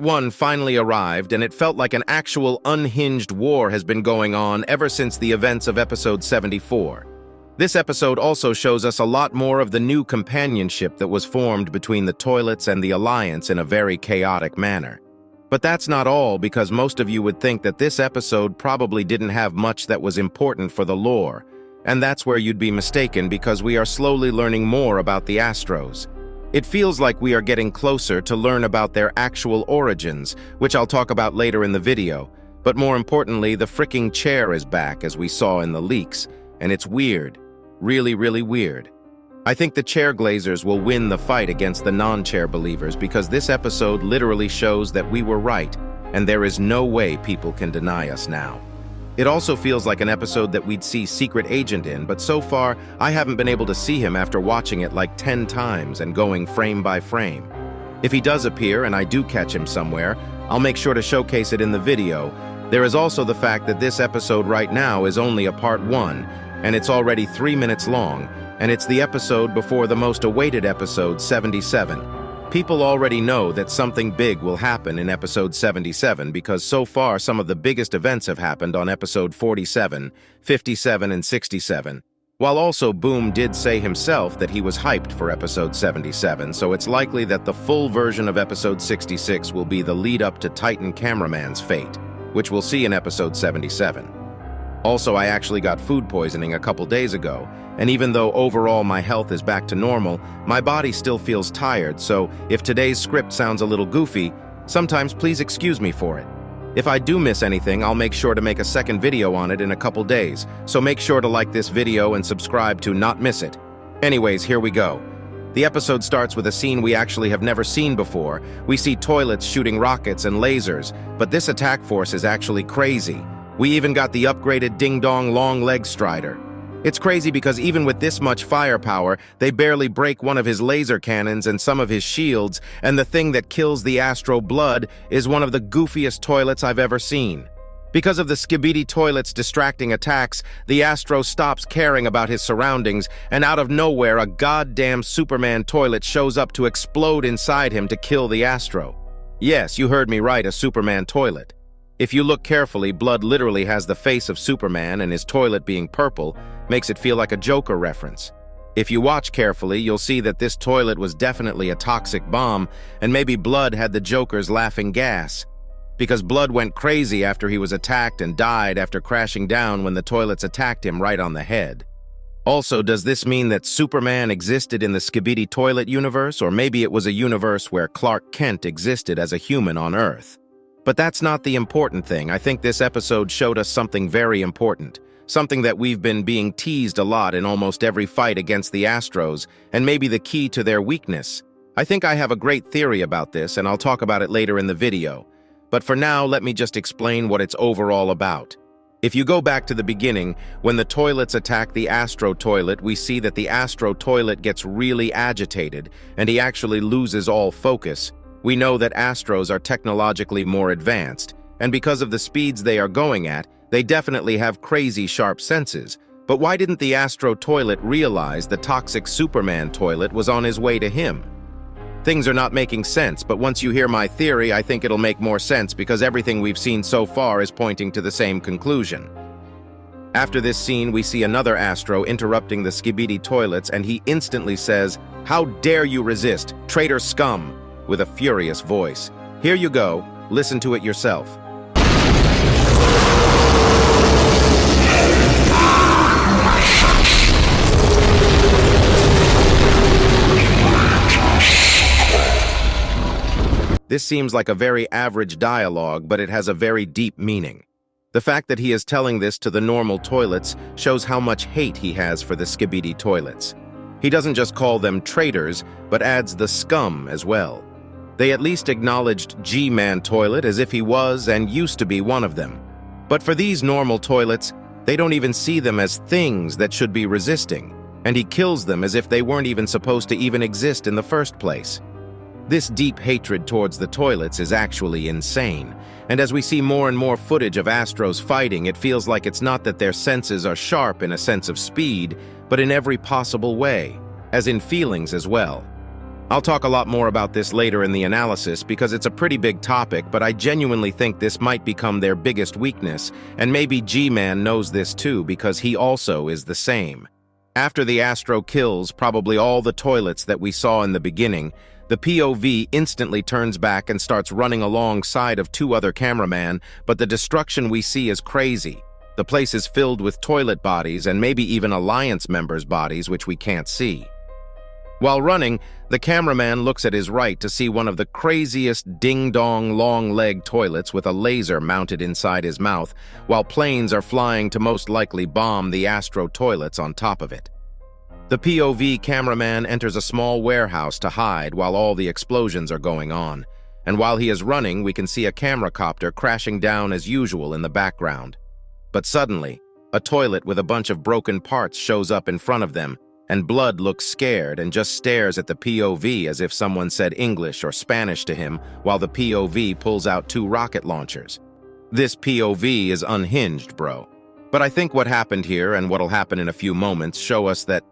1 finally arrived, and it felt like an actual unhinged war has been going on ever since the events of episode 74. This episode also shows us a lot more of the new companionship that was formed between the toilets and the Alliance in a very chaotic manner. But that's not all, because most of you would think that this episode probably didn't have much that was important for the lore, and that's where you'd be mistaken, because we are slowly learning more about the Astros. It feels like we are getting closer to learn about their actual origins, which I'll talk about later in the video, but more importantly, the freaking chair is back, as we saw in the leaks, and it's weird. Really, really weird. I think the chair glazers will win the fight against the non-chair believers, because this episode literally shows that we were right, and there is no way people can deny us now. It also feels like an episode that we'd see Secret Agent in, but so far, I haven't been able to see him after watching it like 10 times and going frame by frame. If he does appear, and I do catch him somewhere, I'll make sure to showcase it in the video. There is also the fact that this episode right now is only a part 1, and it's already 3 minutes long, and it's the episode before the most awaited episode, 77. People already know that something big will happen in episode 77 because so far some of the biggest events have happened on episode 47, 57, and 67. While also Boom did say himself that he was hyped for episode 77, so it's likely that the full version of episode 66 will be the lead-up to Titan Cameraman's fate, which we'll see in episode 77. Also, I actually got food poisoning a couple days ago, and even though overall my health is back to normal, my body still feels tired, so if today's script sounds a little goofy, sometimes please excuse me for it. If I do miss anything, I'll make sure to make a second video on it in a couple days, so make sure to like this video and subscribe to not miss it. Anyways, here we go. The episode starts with a scene we actually have never seen before. We see toilets shooting rockets and lasers, but this attack force is actually crazy. We even got the upgraded ding-dong long-leg Strider. It's crazy because even with this much firepower, they barely break one of his laser cannons and some of his shields, and the thing that kills the Astro Blood is one of the goofiest toilets I've ever seen. Because of the Skibidi toilet's distracting attacks, the Astro stops caring about his surroundings, and out of nowhere, a goddamn Superman toilet shows up to explode inside him to kill the Astro. Yes, you heard me right, a Superman toilet. If you look carefully, Blood literally has the face of Superman, and his toilet being purple makes it feel like a Joker reference. If you watch carefully, you'll see that this toilet was definitely a toxic bomb, and maybe Blood had the Joker's laughing gas. Because Blood went crazy after he was attacked and died after crashing down when the toilets attacked him right on the head. Also, does this mean that Superman existed in the Skibidi toilet universe, or maybe it was a universe where Clark Kent existed as a human on Earth? But that's not the important thing. I think this episode showed us something very important, something that we've been being teased a lot in almost every fight against the Astros, and maybe the key to their weakness. I think I have a great theory about this, and I'll talk about it later in the video. But for now, let me just explain what it's overall about. If you go back to the beginning, when the toilets attack the Astro toilet, we see that the Astro toilet gets really agitated, and he actually loses all focus. We know that Astros are technologically more advanced, and because of the speeds they are going at, they definitely have crazy sharp senses. But why didn't the Astro toilet realize the toxic Superman toilet was on his way to him? Things are not making sense, but once you hear my theory, I think it'll make more sense because everything we've seen so far is pointing to the same conclusion. After this scene, we see another Astro interrupting the Skibidi toilets, and he instantly says, "How dare you resist, traitor scum!" with a furious voice. Here you go, listen to it yourself. This seems like a very average dialogue, but it has a very deep meaning. The fact that he is telling this to the normal toilets shows how much hate he has for the Skibidi toilets. He doesn't just call them traitors, but adds the scum as well. They at least acknowledged G-Man toilet as if he was and used to be one of them. But for these normal toilets, they don't even see them as things that should be resisting, and he kills them as if they weren't even supposed to even exist in the first place. This deep hatred towards the toilets is actually insane, and as we see more and more footage of Astros fighting, it feels like it's not that their senses are sharp in a sense of speed, but in every possible way, as in feelings as well. I'll talk a lot more about this later in the analysis because it's a pretty big topic, but I genuinely think this might become their biggest weakness, and maybe G-Man knows this too because he also is the same. After the Astro kills probably all the toilets that we saw in the beginning, the POV instantly turns back and starts running alongside of two other cameramen, but the destruction we see is crazy. The place is filled with toilet bodies and maybe even Alliance members' bodies, which we can't see. While running, the cameraman looks at his right to see one of the craziest ding-dong long-leg toilets with a laser mounted inside his mouth, while planes are flying to most likely bomb the Astro toilets on top of it. The POV cameraman enters a small warehouse to hide while all the explosions are going on, and while he is running, we can see a camera copter crashing down as usual in the background. But suddenly, a toilet with a bunch of broken parts shows up in front of them, and Blood looks scared and just stares at the POV as if someone said English or Spanish to him while the POV pulls out two rocket launchers. This POV is unhinged, bro. But I think what happened here and what'll happen in a few moments show us that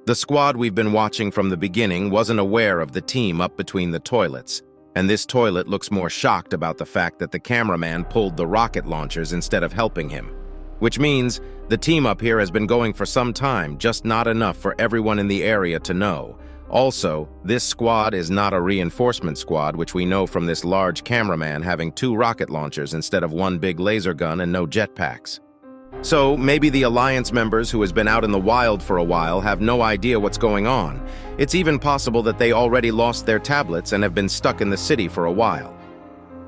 the squad we've been watching from the beginning wasn't aware of the team up between the toilets, and this toilet looks more shocked about the fact that the cameraman pulled the rocket launchers instead of helping him. Which means the team up here has been going for some time, just not enough for everyone in the area to know. Also, this squad is not a reinforcement squad, which we know from this large cameraman having two rocket launchers instead of one big laser gun and no jetpacks. So maybe the Alliance members who has been out in the wild for a while have no idea what's going on. It's even possible that they already lost their tablets and have been stuck in the city for a while.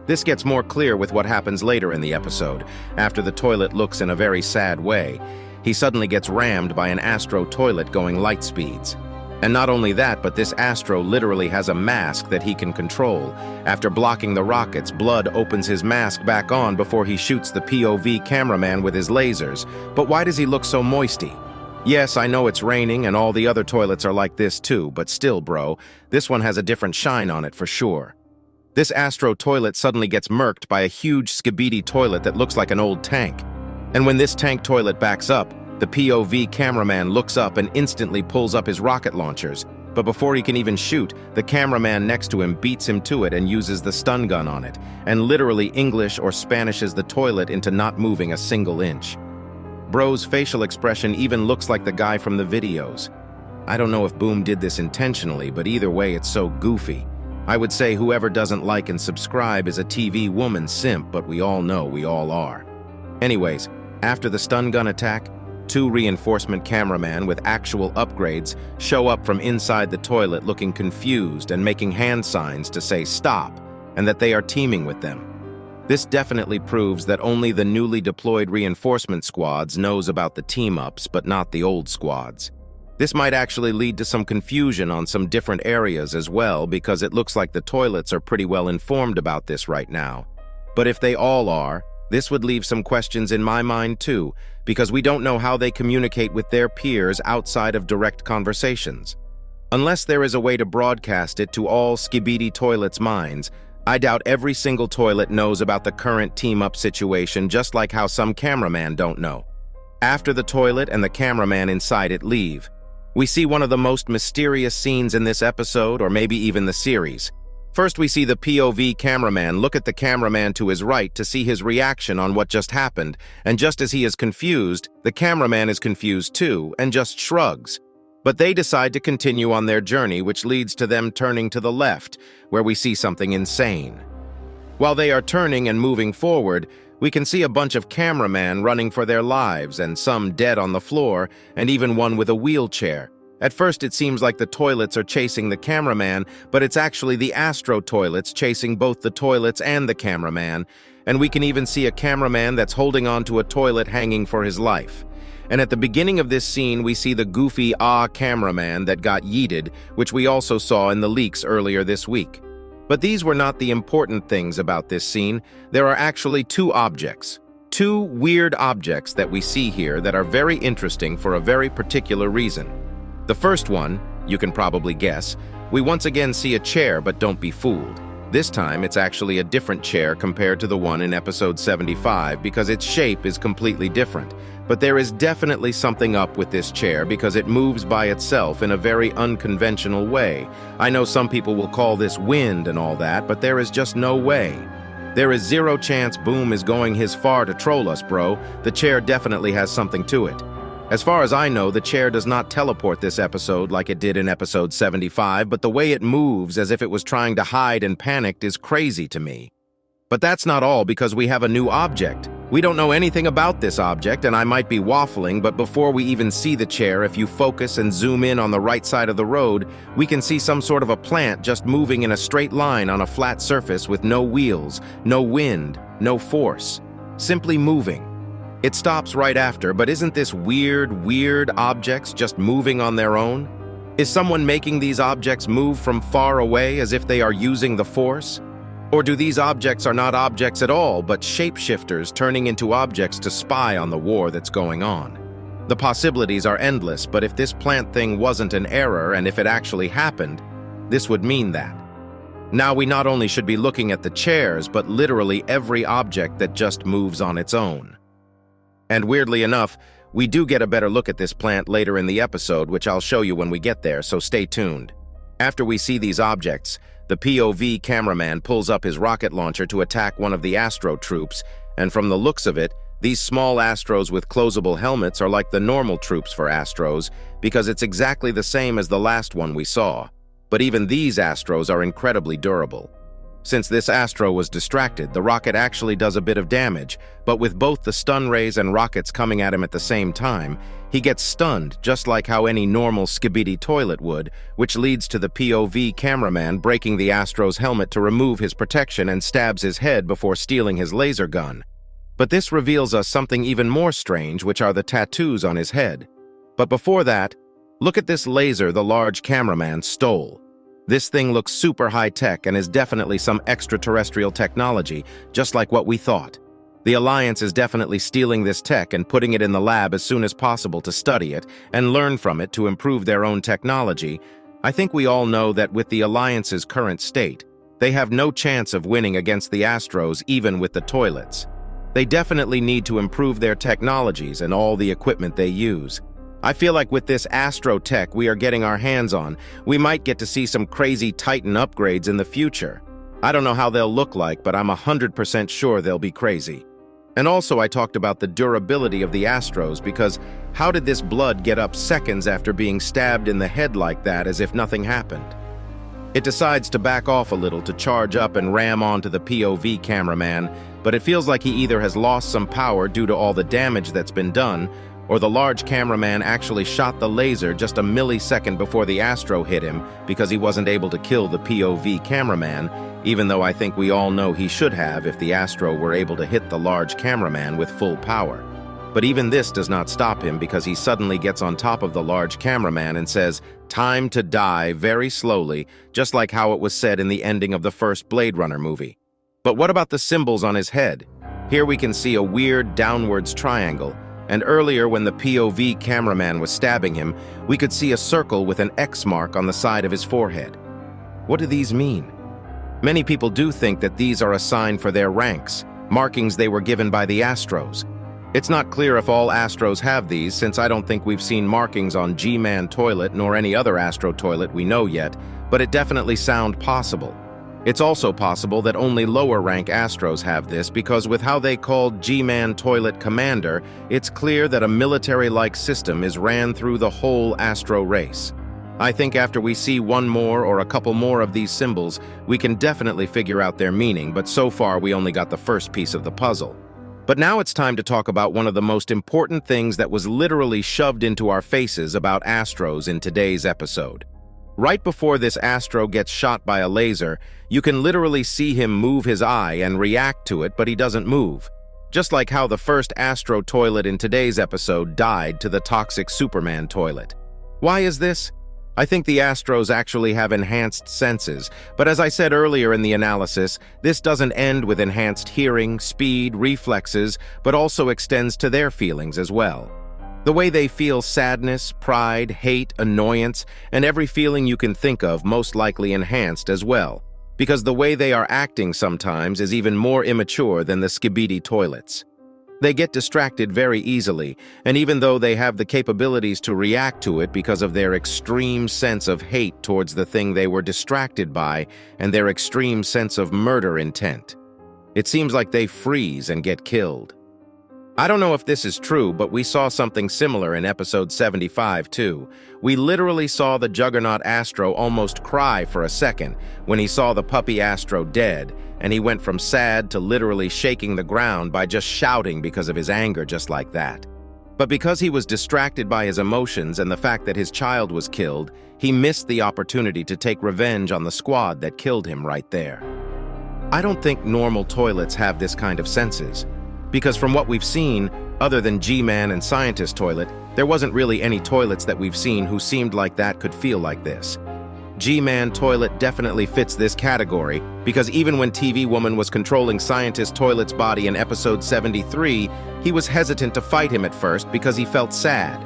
This gets more clear with what happens later in the episode. After the toilet looks in a very sad way, he suddenly gets rammed by an Astro toilet going light speeds. And not only that, but this Astro literally has a mask that he can control. After blocking the rockets, Blood opens his mask back on before he shoots the POV cameraman with his lasers. But why does he look so moisty? Yes, I know it's raining and all the other toilets are like this too, but still, bro, this one has a different shine on it for sure. This Astro toilet suddenly gets murked by a huge skibidi toilet that looks like an old tank. And when this tank toilet backs up, the POV cameraman looks up and instantly pulls up his rocket launchers. But before he can even shoot, the cameraman next to him beats him to it and uses the stun gun on it, and literally English or Spanishes the toilet into not moving a single inch. Bro's facial expression even looks like the guy from the videos. I don't know if Boom did this intentionally, but either way it's so goofy. I would say whoever doesn't like and subscribe is a TV woman simp, but we all know we all are. Anyways, after the stun gun attack, two reinforcement cameramen with actual upgrades show up from inside the toilet looking confused and making hand signs to say stop, and that they are teaming with them. This definitely proves that only the newly deployed reinforcement squads knows about the team-ups, but not the old squads. This might actually lead to some confusion on some different areas as well, because it looks like the toilets are pretty well informed about this right now. But if they all are, this would leave some questions in my mind too, because we don't know how they communicate with their peers outside of direct conversations. Unless there is a way to broadcast it to all skibidi toilets' minds, I doubt every single toilet knows about the current team-up situation, just like how some cameraman don't know. After the toilet and the cameraman inside it leave, we see one of the most mysterious scenes in this episode, or maybe even the series. First, we see the POV cameraman look at the cameraman to his right to see his reaction on what just happened, and just as he is confused, the cameraman is confused too, and just shrugs. But they decide to continue on their journey, which leads to them turning to the left, where we see something insane. While they are turning and moving forward, we can see a bunch of cameramen running for their lives, and some dead on the floor, and even one with a wheelchair. At first it seems like the toilets are chasing the cameraman, but it's actually the Astro toilets chasing both the toilets and the cameraman, and we can even see a cameraman that's holding onto a toilet hanging for his life. And at the beginning of this scene we see the goofy cameraman that got yeeted, which we also saw in the leaks earlier this week. But these were not the important things about this scene. There are actually two objects. Two weird objects that we see here that are very interesting for a very particular reason. The first one, you can probably guess, we once again see a chair, but don't be fooled. This time, it's actually a different chair compared to the one in episode 75 because its shape is completely different. But there is definitely something up with this chair because it moves by itself in a very unconventional way. I know some people will call this wind and all that, but there is just no way. There is zero chance Boom is going his far to troll us, bro. The chair definitely has something to it. As far as I know, the chair does not teleport this episode like it did in episode 75, but the way it moves as if it was trying to hide and panicked is crazy to me. But that's not all because we have a new object. We don't know anything about this object, and I might be waffling, but before we even see the chair, if you focus and zoom in on the right side of the road, we can see some sort of a plant just moving in a straight line on a flat surface with no wheels, no wind, no force. Simply moving. It stops right after, but isn't this weird objects just moving on their own? Is someone making these objects move from far away as if they are using the force? Or do these objects are not objects at all, but shapeshifters turning into objects to spy on the war that's going on? The possibilities are endless, but if this plant thing wasn't an error and if it actually happened, this would mean that. Now we not only should be looking at the chairs, but literally every object that just moves on its own. And weirdly enough, we do get a better look at this plant later in the episode, which I'll show you when we get there, so stay tuned. After we see these objects, the POV cameraman pulls up his rocket launcher to attack one of the Astro troops, and from the looks of it, these small Astros with closable helmets are like the normal troops for Astros, because it's exactly the same as the last one we saw. But even these Astros are incredibly durable. Since this Astro was distracted, the rocket actually does a bit of damage, but with both the stun rays and rockets coming at him at the same time, he gets stunned just like how any normal skibidi toilet would, which leads to the POV cameraman breaking the Astro's helmet to remove his protection and stabs his head before stealing his laser gun. But this reveals us something even more strange, which are the tattoos on his head. But before that, look at this laser the large cameraman stole. This thing looks super high-tech and is definitely some extraterrestrial technology, just like what we thought. The Alliance is definitely stealing this tech and putting it in the lab as soon as possible to study it and learn from it to improve their own technology. I think we all know that with the Alliance's current state, they have no chance of winning against the Astros even with the toilets. They definitely need to improve their technologies and all the equipment they use. I feel like with this Astro tech we are getting our hands on, we might get to see some crazy Titan upgrades in the future. I don't know how they'll look like, but I'm 100% sure they'll be crazy. And also I talked about the durability of the Astros because how did this blood get up seconds after being stabbed in the head like that as if nothing happened? It decides to back off a little to charge up and ram onto the POV cameraman, but it feels like he either has lost some power due to all the damage that's been done, or the large cameraman actually shot the laser just a millisecond before the Astro hit him because he wasn't able to kill the POV cameraman, even though I think we all know he should have if the Astro were able to hit the large cameraman with full power. But even this does not stop him because he suddenly gets on top of the large cameraman and says, "Time to die," very slowly, just like how it was said in the ending of the first Blade Runner movie. But what about the symbols on his head? Here we can see a weird downwards triangle, and earlier when the POV cameraman was stabbing him, we could see a circle with an X mark on the side of his forehead. What do these mean? Many people do think that these are a sign for their ranks, markings they were given by the Astros. It's not clear if all Astros have these, since I don't think we've seen markings on G-Man toilet nor any other Astro toilet we know yet, but it definitely sounds possible. It's also possible that only lower-rank Astros have this because with how they called G-Man Toilet Commander, it's clear that a military-like system is ran through the whole Astro race. I think after we see one more or a couple more of these symbols, we can definitely figure out their meaning, but so far we only got the first piece of the puzzle. But now it's time to talk about one of the most important things that was literally shoved into our faces about Astros in today's episode. Right before this Astro gets shot by a laser, you can literally see him move his eye and react to it, but he doesn't move. Just like how the first Astro toilet in today's episode died to the toxic Superman toilet. Why is this? I think the Astros actually have enhanced senses, but as I said earlier in the analysis, this doesn't end with enhanced hearing, speed, reflexes, but also extends to their feelings as well. The way they feel sadness, pride, hate, annoyance, and every feeling you can think of most likely enhanced as well. because the way they are acting sometimes is even more immature than the skibidi toilets. They get distracted very easily, and even though they have the capabilities to react to it because of their extreme sense of hate towards the thing they were distracted by and their extreme sense of murder intent, it seems like they freeze and get killed. I don't know if this is true, but we saw something similar in episode 75 too. We literally saw the Juggernaut Astro almost cry for a second when he saw the puppy Astro dead, and he went from sad to literally shaking the ground by just shouting because of his anger just like that. But because he was distracted by his emotions and the fact that his child was killed, he missed the opportunity to take revenge on the squad that killed him right there. I don't think normal toilets have this kind of senses, because from what we've seen, other than G-Man and Scientist Toilet, there wasn't really any toilets that we've seen who seemed like that could feel like this. G-Man Toilet definitely fits this category, because even when TV Woman was controlling Scientist Toilet's body in episode 73, he was hesitant to fight him at first because he felt sad.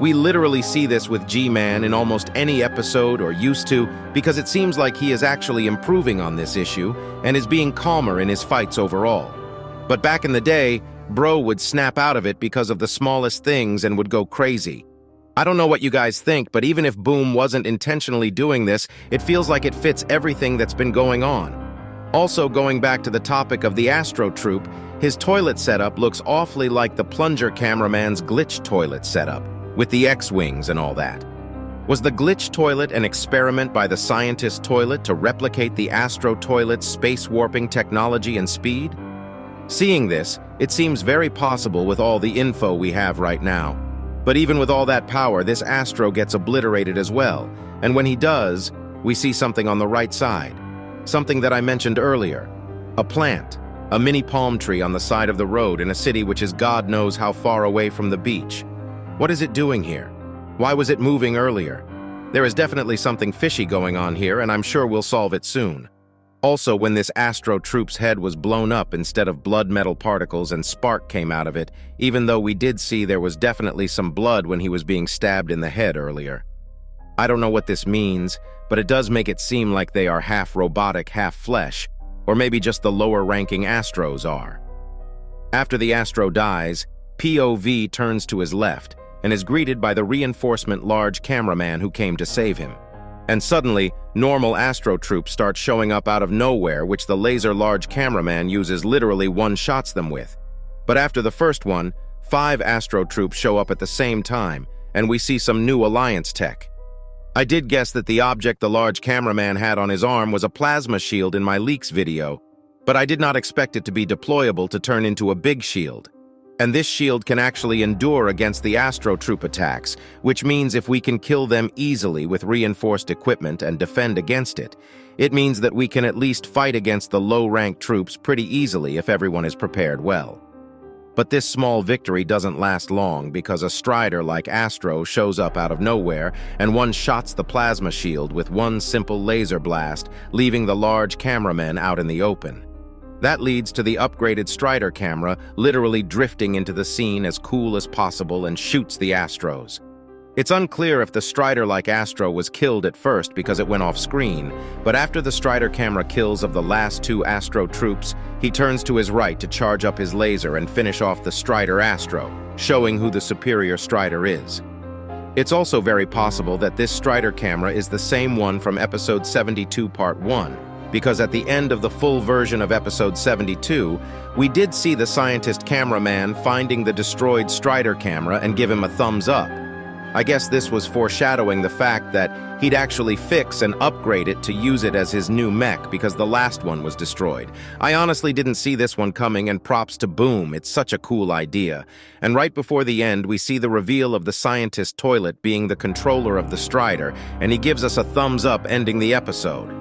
We literally see this with G-Man in almost any episode, or used to, because it seems like he is actually improving on this issue and is being calmer in his fights overall. But back in the day, Bro would snap out of it because of the smallest things and would go crazy. I don't know what you guys think, but even if Boom wasn't intentionally doing this, it feels like it fits everything that's been going on. Also, going back to the topic of the Astro Troop, his toilet setup looks awfully like the plunger cameraman's glitch toilet setup, with the X-wings and all that. Was the glitch toilet an experiment by the Scientist Toilet to replicate the Astro Toilet's space warping technology and speed? Seeing this, it seems very possible with all the info we have right now. But even with all that power, this Astro gets obliterated as well, and when he does, we see something on the right side. Something that I mentioned earlier. A plant, a mini palm tree on the side of the road in a city which is God knows how far away from the beach. What is it doing here? Why was it moving earlier? There is definitely something fishy going on here, and I'm sure we'll solve it soon. Also, when this Astro Troop's head was blown up instead of blood metal particles and spark came out of it, even though we did see there was definitely some blood when he was being stabbed in the head earlier. I don't know what this means, but it does make it seem like they are half robotic, half flesh, or maybe just the lower-ranking Astros are. After the Astro dies, POV turns to his left and is greeted by the reinforcement large cameraman who came to save him. And suddenly, normal Astro Troops start showing up out of nowhere, which the laser large cameraman uses literally one-shots them with. But after the first one, 5 Astro Troops show up at the same time, and we see some new Alliance tech. I did guess that the object the large cameraman had on his arm was a plasma shield in my leaks video, but I did not expect it to be deployable to turn into a big shield. And this shield can actually endure against the Astro Troop attacks, which means if we can kill them easily with reinforced equipment and defend against it, it means that we can at least fight against the low-ranked troops pretty easily if everyone is prepared well. But this small victory doesn't last long because a Strider like Astro shows up out of nowhere and one-shots the plasma shield with one simple laser blast, leaving the large cameraman out in the open. That leads to the upgraded Strider camera literally drifting into the scene as cool as possible and shoots the Astros. It's unclear if the Strider-like Astro was killed at first because it went off screen, but after the Strider camera kills of the last 2 Astro Troops, he turns to his right to charge up his laser and finish off the Strider Astro, showing who the superior Strider is. It's also very possible that this Strider camera is the same one from episode 72 part 1, because at the end of the full version of episode 72, we did see the scientist cameraman finding the destroyed Strider camera and give him a thumbs up. I guess this was foreshadowing the fact that he'd actually fix and upgrade it to use it as his new mech because the last one was destroyed. I honestly didn't see this one coming, and props to Boom, it's such a cool idea. And right before the end, we see the reveal of the scientist toilet being the controller of the Strider, and he gives us a thumbs up ending the episode.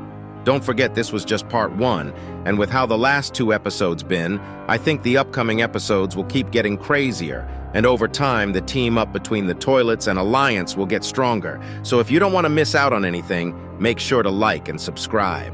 Don't forget this was just part 1, and with how the last 2 episodes been, I think the upcoming episodes will keep getting crazier, and over time the team up between the toilets and Alliance will get stronger. So if you don't want to miss out on anything, make sure to like and subscribe.